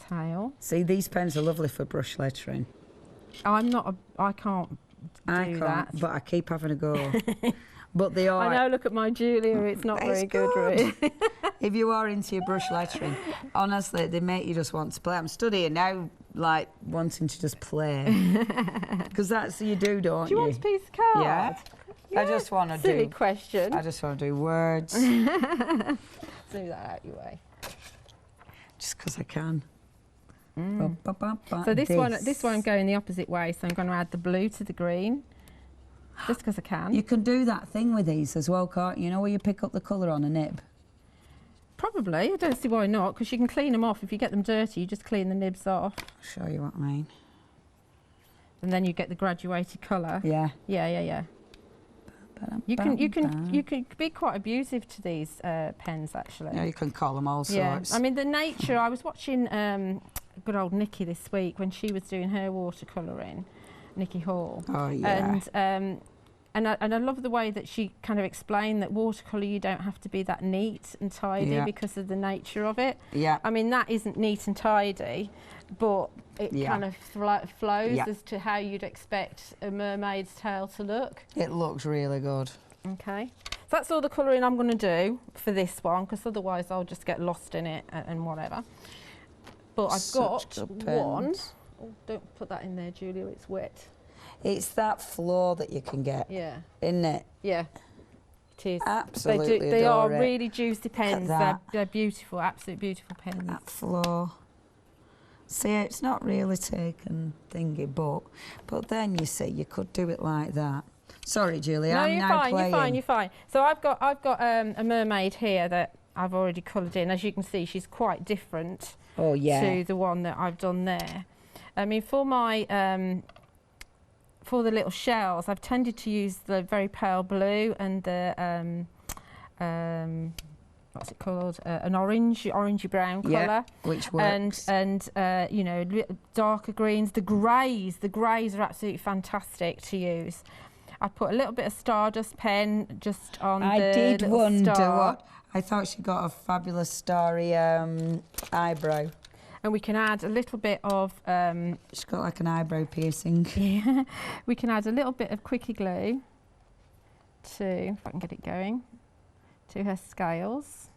tail. See, these pens are lovely for brush lettering. I'm not. I can't do that. But I keep having a go. But they are. I know. Look at my Julia. It's not very good, really. If you are into your brush lettering, honestly, they make you just want to play. I'm studying now, like wanting to just play, because that's you do, don't you? Do you want a piece of card? Yeah. I just want to do. Silly question. I just want to do words. Move that out your way. Just because I can. So this one going the opposite way. So I'm going to add the blue to the green, just because I can. You can do that thing with these as well, can't you? You know where you pick up the colour on a nib? Probably. I don't see why not, because you can clean them off. If you get them dirty, you just clean the nibs off. I'll show you what I mean. And then you get the graduated colour. Yeah. Yeah. You can be quite abusive to these pens, actually. Yeah, you can call them all sorts. I mean, the nature. I was watching good old Nikki this week when she was doing her watercolouring, Nikki Hall. Oh yeah. And I love the way that she kind of explained that watercolour, you don't have to be that neat and tidy because of the nature of it. Yeah. I mean, that isn't neat and tidy, but it kind of flows as to how you'd expect a mermaid's tail to look. It looks really good. Okay. So that's all the colouring I'm going to do for this one, because otherwise I'll just get lost in it and whatever. But I've got one. Oh, don't put that in there, Julia, it's wet. It's that floor that you can get. Yeah. Isn't it? Yeah. It is. Absolutely. They are really juicy pens. That. They're beautiful, absolutely beautiful pens. That floor. See, it's not really taken thingy, but then you see, you could do it like that. Sorry, Julie, I'm now playing. You're fine. So I've got a mermaid here that I've already coloured in. As you can see, she's quite different to the one that I've done there. I mean, for my for the little shells, I've tended to use the very pale blue and the what's it called? An orangey brown colour. Which works. And you know, darker greens. The greys are absolutely fantastic to use. I put a little bit of Stardust pen just on I the did little wonder star. what. I thought she got a fabulous starry eyebrow. And we can add a little bit of... She's got like an eyebrow piercing. Yeah. We can add a little bit of Quickie Glue to, if I can get it going, to her scales.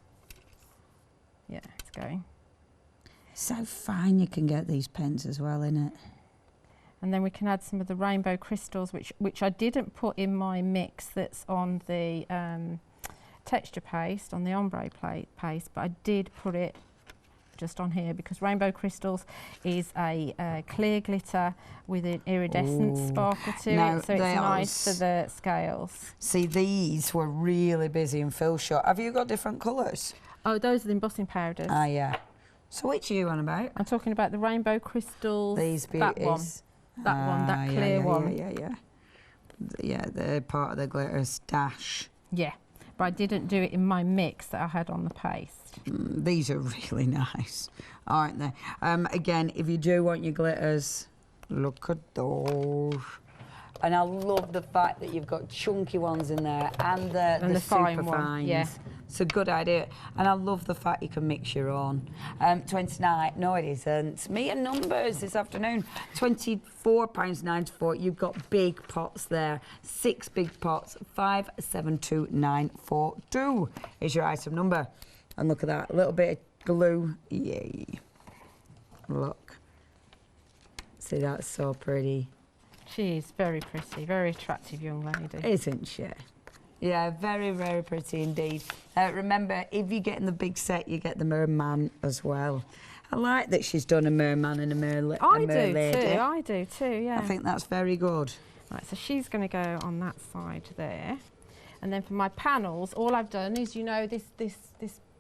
Yeah, it's going. So fine you can get these pens as well, innit? And then we can add some of the rainbow crystals, which I didn't put in my mix that's on the texture paste, on the ombre paste, but I did put it just on here because rainbow crystals is a clear glitter with an iridescent sparkle to it, so it's nice for the scales. See, these were really busy and fill shot. Have you got different colours? Oh, those are the embossing powders. Ah, yeah. So which are you on about? I'm talking about the rainbow crystals. These beauties. That clear one. Yeah, they're part of the glitter stash. Yeah, but I didn't do it in my mix that I had on the paste. These are really nice, aren't they? Again, if you do want your glitters, look at those. And I love the fact that you've got chunky ones in there and the fine super one. fines. Yeah. It's a good idea. And I love the fact you can mix your own. 29, no it isn't. Me and numbers this afternoon. £24.94. You've got big pots there. 6 big pots. 572942 is your item number. And look at that, a little bit of glue. Yay. Look. See, that's so pretty. She is very pretty, very attractive young lady. Isn't she? Yeah, very, very pretty indeed. Remember, if you get in the big set, you get the merman as well. I like that she's done a merman and a merlady. I do too, yeah. I think that's very good. Right, so she's going to go on that side there. And then for my panels, all I've done is, you know, this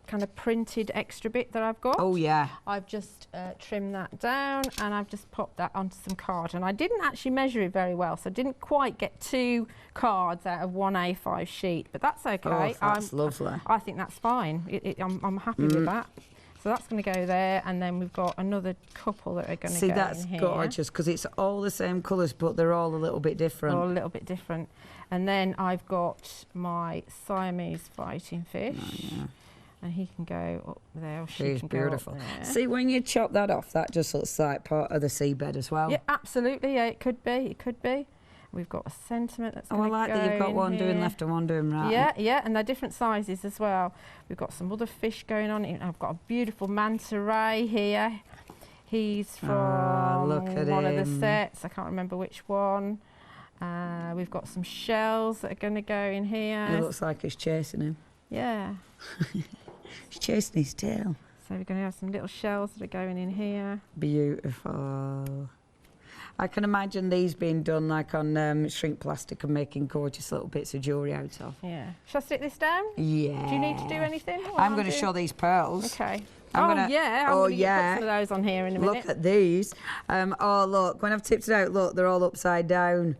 kind of printed extra bit that I've got. Oh, yeah. I've just trimmed that down and I've just popped that onto some card. And I didn't actually measure it very well, so I didn't quite get 2 cards out of one A5 sheet, but that's okay. Oh, that's lovely. I think that's fine. I'm happy with that. So that's going to go there, and then we've got another couple that are going to go in here. See, that's gorgeous, because it's all the same colours, but they're all a little bit different. All a little bit different. And then I've got my Siamese fighting fish. Oh, yeah. And he can go up there, or she She's can beautiful. go up there. See, when you chop that off, that just looks like part of the seabed as well. Yeah, absolutely. Yeah, it could be. It could be. We've got a sentiment that's Oh, I going to like go that you've got in one doing here. left and one doing right. Yeah, yeah, and they're different sizes as well. We've got some other fish going on. I've got a beautiful manta ray here. He's from look at one of the him. sets. I can't remember which one. We've got some shells that are going to go in here. It looks like it's chasing him. Yeah. He's chasing his tail. So we're going to have some little shells that are going in here. Beautiful. I can imagine these being done like on shrink plastic and making gorgeous little bits of jewellery out of. Yeah. Shall I stick this down? Yeah. Do you need to do anything? I'm going to show these pearls. Okay. I'm yeah. I'm oh, gonna yeah. put some of those on here in a minute. Look at these. Oh, look. When I've tipped it out, look, they're all upside down.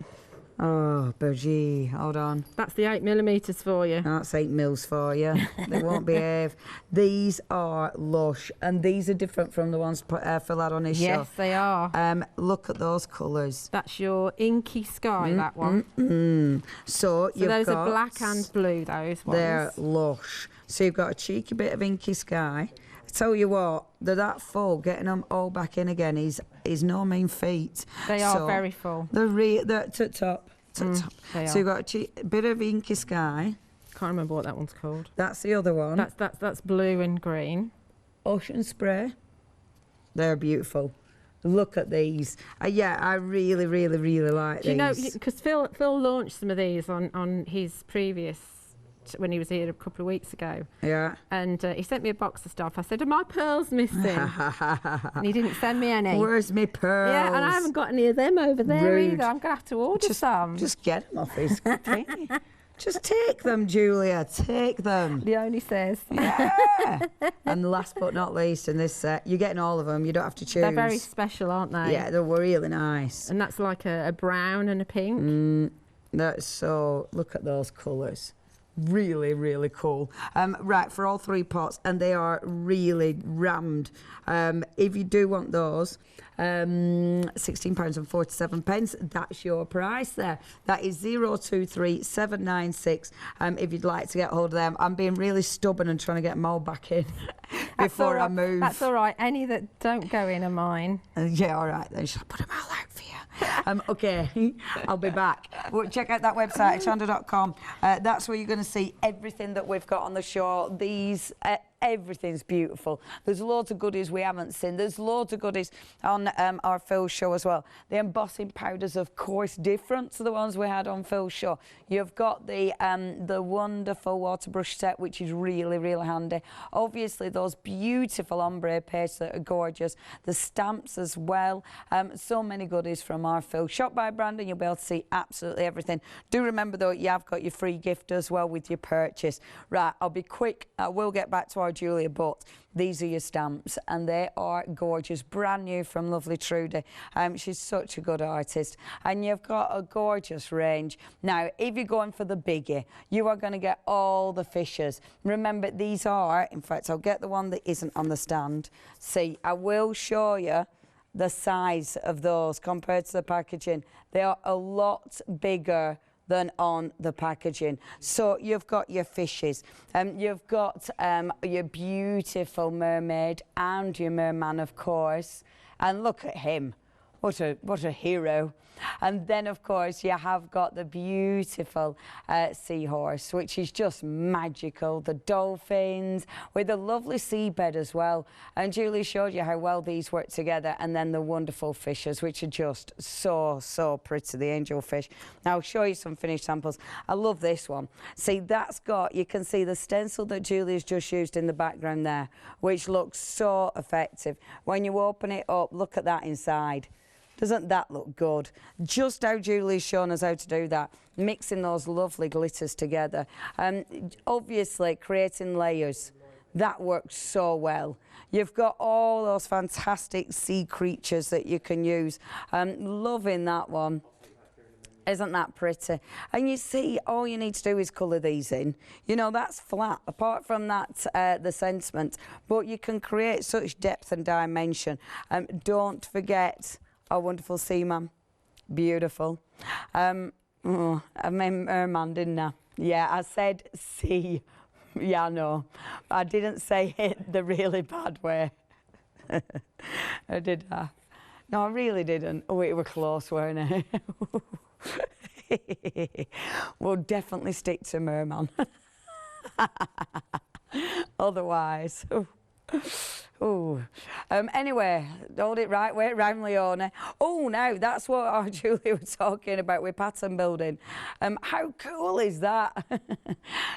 Oh, Bergie, hold on. That's the 8mm for you. That's 8 mils for you. They won't behave. These are lush, and these are different from the ones Phil had on his show. Yes, they are. Look at those colours. That's your inky sky, that one. So you've those got, are black and blue, those ones. they're lush. So you've got a cheeky bit of inky sky. I tell you what, they're that full. Getting them all back in again is no mean feat. They are very full. They're to top. Top. They So are. you've got a bit of inky sky. Can't remember what that one's called. That's the other one. That's blue and green. Ocean spray. They're beautiful. Look at these. Yeah, I really, really, really like Do you know, these. because Phil launched some of these on his previous, when he was here a couple of weeks ago. Yeah. And he sent me a box of stuff. I said, are my pearls missing? And he didn't send me any. Where's my pearls? Yeah, and I haven't got any of them over there Rude. either. I'm going to have to order some. Just get them off his thing. Just take them, Julia. Take them. Leonie says. Yeah. And last but not least, in this set, you're getting all of them. You don't have to choose. They're very special, aren't they? Yeah, they're really nice. And that's like a brown and a pink. That's so. Look at those colours. Really, really cool. Right, for all 3 pots, and they are really rammed. If you do want those, £16.47, that's your price there. That is 023796. If you'd like to get hold of them, I'm being really stubborn and trying to get them all back in before I move. That's all right. Any that don't go in are mine. Yeah, all right then. Shall I put them all out for you? Okay, I'll be back. Well, check out that website, hochanda.com. That's where you're going to see everything that we've got on the show. These, everything's beautiful. There's loads of goodies we haven't seen. There's loads of goodies on our Phil show as well. The embossing powders, of course, different to the ones we had on Phil's show. You've got the wonderful water brush set, which is really, really handy. Obviously, those beautiful ombre pastes that are gorgeous. The stamps as well. So many goodies from our Phil. Shop by brand and you'll be able to see absolutely everything. Do remember, though, you have got your free gift as well with your purchase. Right, I'll be quick. I will get back to our Julia, but these are your stamps and they are gorgeous, brand new from lovely Trudy. She's such a good artist, and you've got a gorgeous range. Now, if you're going for the biggie, you are going to get all the fishes. Remember, these are, in fact, I'll get the one that isn't on the stand. See, I will show you the size of those compared to the packaging. They are a lot bigger than on the packaging. So you've got your fishes, you've got your beautiful mermaid and your merman, of course. And look at him, what a hero. And then, of course, you have got the beautiful seahorse, which is just magical. The dolphins with a lovely seabed as well. And Julie showed you how well these work together. And then the wonderful fishes, which are just so, so pretty, the angelfish. Now, I'll show you some finished samples. I love this one. See, that's got, you can see the stencil that Julie's just used in the background there, which looks so effective. When you open it up, look at that inside. Doesn't that look good? Just how Julie's shown us how to do that, mixing those lovely glitters together. Obviously, creating layers, that works so well. You've got all those fantastic sea creatures that you can use. Loving that one. Isn't that pretty? And you see, all you need to do is colour these in. You know, that's flat, apart from that, the sentiment. But you can create such depth and dimension. Don't forget our wonderful seaman. Beautiful. I meant merman, didn't I? Yeah, I said sea Yeah, no, I didn't say it the really bad way. I did that. No, I really didn't. Oh, it were close, weren't it? We'll definitely stick to Merman. Otherwise. Oh, anyway, hold it right way round, Leona. Oh, now that's what our Julia was talking about with pattern building. How cool is that?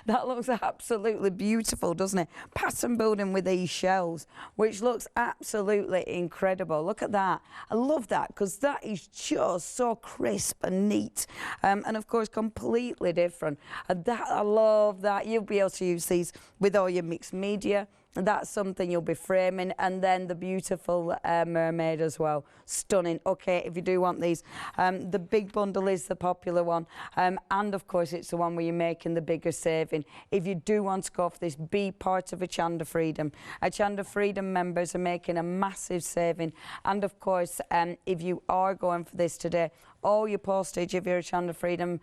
That looks absolutely beautiful, doesn't it? Pattern building with these shells, which looks absolutely incredible. Look at that. I love that because that is just so crisp and neat, and of course completely different. I love that. You'll be able to use these with all your mixed media. That's something you'll be framing, and then the beautiful mermaid as well. Stunning. Okay, if you do want these, the big bundle is the popular one, and of course it's the one where you're making the bigger saving. If you do want to go for this, be part of Hochanda Freedom. Hochanda Freedom members are making a massive saving, and of course if you are going for this today, all your postage, if you're Hochanda Freedom,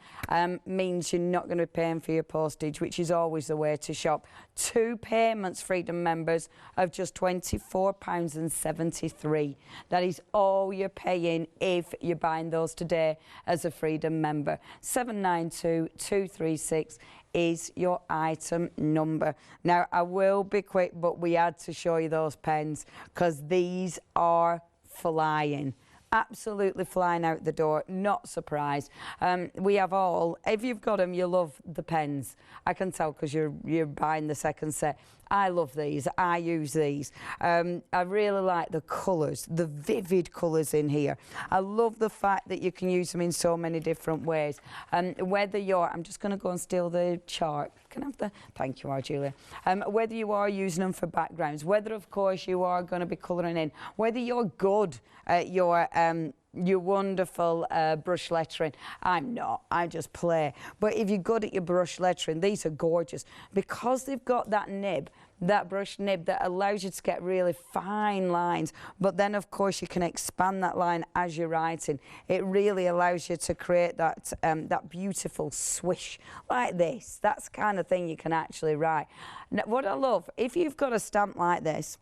means you're not going to be paying for your postage, which is always the way to shop. 2 payments, Freedom members, of just £24.73. That is all you're paying if you're buying those today as a Freedom member. 792236 is your item number. Now, I will be quick, but we had to show you those pens because these are flying. Absolutely flying out the door, not surprised. We have all, if you've got them, you love the pens. I can tell because you're buying the second set. I love these, I use these. I really like the colours, the vivid colours in here. I love the fact that you can use them in so many different ways. Whether you're, I'm just going to go and steal the chart. Can I have the, thank you, Julia. Whether you are using them for backgrounds, whether of course you are going to be colouring in, whether you're good at your wonderful brush lettering. I'm not, I just play. But if you're good at your brush lettering, these are gorgeous because they've got that nib, that brush nib that allows you to get really fine lines, but then of course you can expand that line as you're writing. It really allows you to create that that beautiful swish like this. That's the kind of thing you can actually write. Now, what I love, if you've got a stamp like this,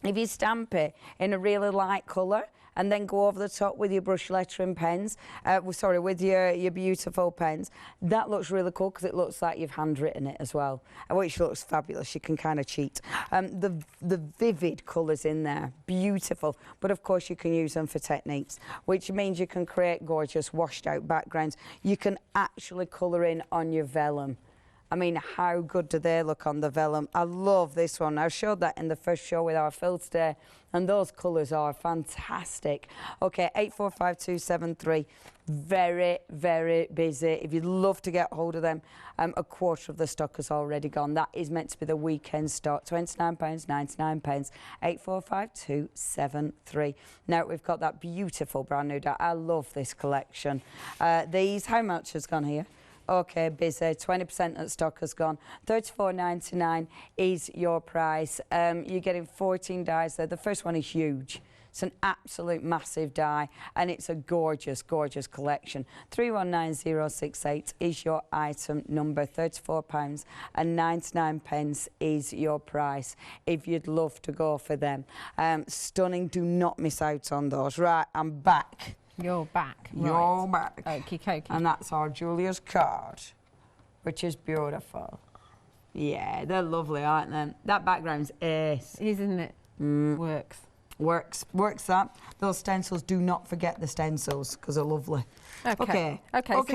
if you stamp it in a really light colour and then go over the top with your brush lettering pens, with your beautiful pens, that looks really cool because it looks like you've handwritten it as well, which looks fabulous. You can kind of cheat. The vivid colours in there, beautiful. But of course you can use them for techniques, which means you can create gorgeous washed out backgrounds. You can actually colour in on your vellum. I mean, how good do they look on the vellum? I love this one. I showed that in the first show with our fill today, and those colours are fantastic. Okay, 845273. Very, very busy. If you'd love to get hold of them, a quarter of the stock has already gone. That is meant to be the weekend stock. £29.99. 845273. Now, we've got that beautiful brand new die. I love this collection. These, how much has gone here? Okay, busy. 20% of stock has gone. $34.99 is your price. You're getting 14 dies there. The first one is huge. It's an absolute massive die, and it's a gorgeous, gorgeous collection. 319068 is your item number. £34.99 is your price if you'd love to go for them. Stunning. Do not miss out on those. Right, I'm back. You're back. You're back. Okie dokie. And that's our Julia's card, which is beautiful. Yeah, they're lovely, aren't they? That background's ace. Isn't it? Works. Works that. Those stencils, do not forget the stencils because they're lovely. Okay. So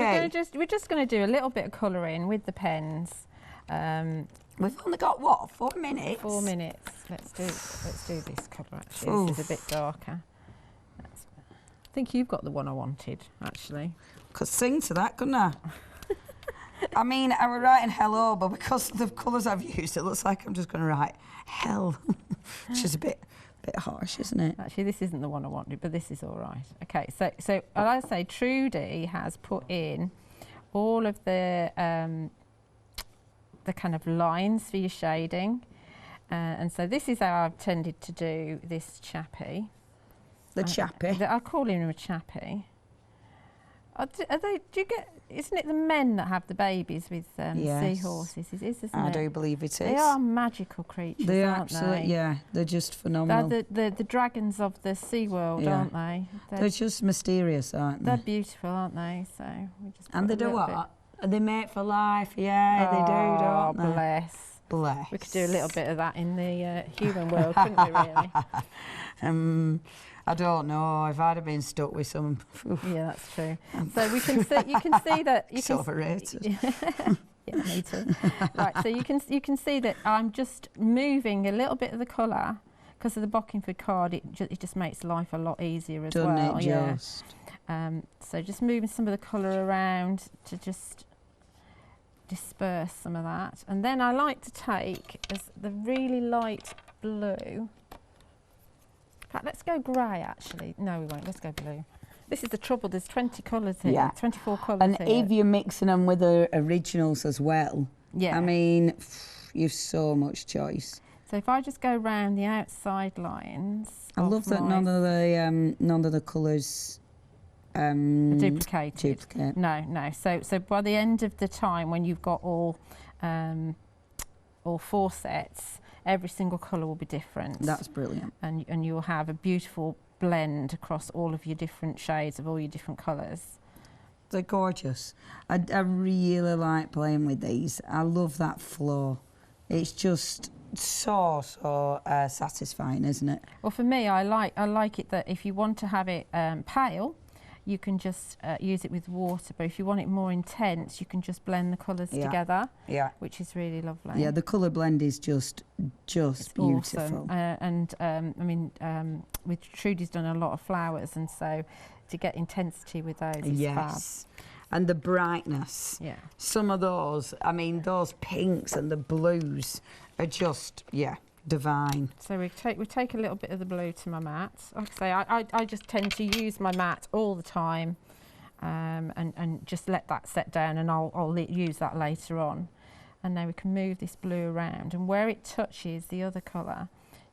we're just going to do a little bit of colouring with the pens. We've only got what, 4 minutes? 4 minutes. Let's do this colour actually. Oof. This is a bit darker. I think you've got the one I wanted, actually. Could sing to that, couldn't I? I mean, I was writing hello, but because of the colours I've used, it looks like I'm just going to write hell, which is a bit harsh, isn't it? Actually, this isn't the one I wanted, but this is all right. Okay, so like I say, Trudy has put in all of the kind of lines for your shading, and so this is how I've tended to do this chappie. The chappie? I'll call him a chappie. Are they? Do you get? Isn't it the men that have the babies with seahorses? It is, isn't it? I do believe it is. They are magical creatures, They aren't absolutely, they? yeah, they're just phenomenal. They're the dragons of the sea world, aren't they? They're just mysterious, aren't they? They're beautiful, aren't they? So we just and they do what? They mate for life. Yeah, they do, don't they? Bless. Bless. We could do a little bit of that in the human world, couldn't we? Really. I don't know if I'd have been stuck with some. Yeah, that's true. So we can see, you can see that you can. Overrated. Yeah, me too. Right, so you can see that I'm just moving a little bit of the colour because of the Bockingford card. It just makes life a lot easier as Doesn't well. It just? So just moving some of the colour around to just disperse some of that, and then I like to take the really light blue. In fact, let's go grey actually. No, we won't. Let's go blue. This is the trouble. There's 20 colours here. 24 colours and here. And if you're mixing them with the originals as well, I mean, you've so much choice. So if I just go round the outside lines, I love that none of the colours duplicated. Duplicate. No. So by the end of the time, when you've got all 4 sets, every single colour will be different. That's brilliant. And you'll have a beautiful blend across all of your different shades of all your different colours. They're gorgeous. I really like playing with these. I love that flow. It's just so satisfying, isn't it? Well, for me, I like it that if you want to have it pale, you can just use it with water, but if you want it more intense, you can just blend the colours together, which is really lovely. Yeah, the colour blend is just beautiful. Awesome. I mean, with Trudy's done a lot of flowers, and so to get intensity with those is fab. And the brightness. Yeah. Some of those, I mean, those pinks and the blues are just, divine. So we take a little bit of the blue to my mat. Like I say, I just tend to use my mat all the time, and just let that set down, and I'll use that later on. And now we can move this blue around, and where it touches the other colour,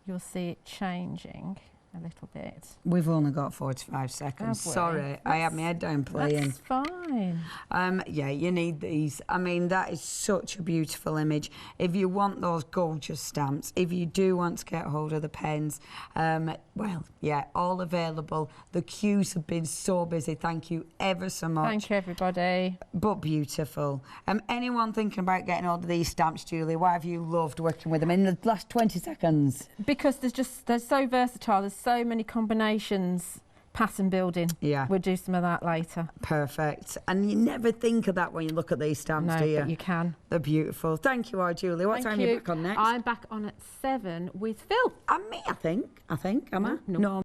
you'll see it changing a little bit. We've only got 45 seconds. Sorry, I had my head down playing. That's fine. Yeah, you need these. I mean, that is such a beautiful image. If you want those gorgeous stamps, if you do want to get hold of the pens, well, yeah, all available. The queues have been so busy. Thank you ever so much. Thank you, everybody. But beautiful. Anyone thinking about getting hold of these stamps, Julie? Why have you loved working with them in the last 20 seconds? Because they're so versatile. There's so many combinations. Pattern building. Yeah. We'll do some of that later. Perfect. And you never think of that when you look at these stamps, do you? No, but you can. They're beautiful. Thank you, Julie. What time are you back on next? I'm back on at 7 with Phil. And me, I think. Am I? No.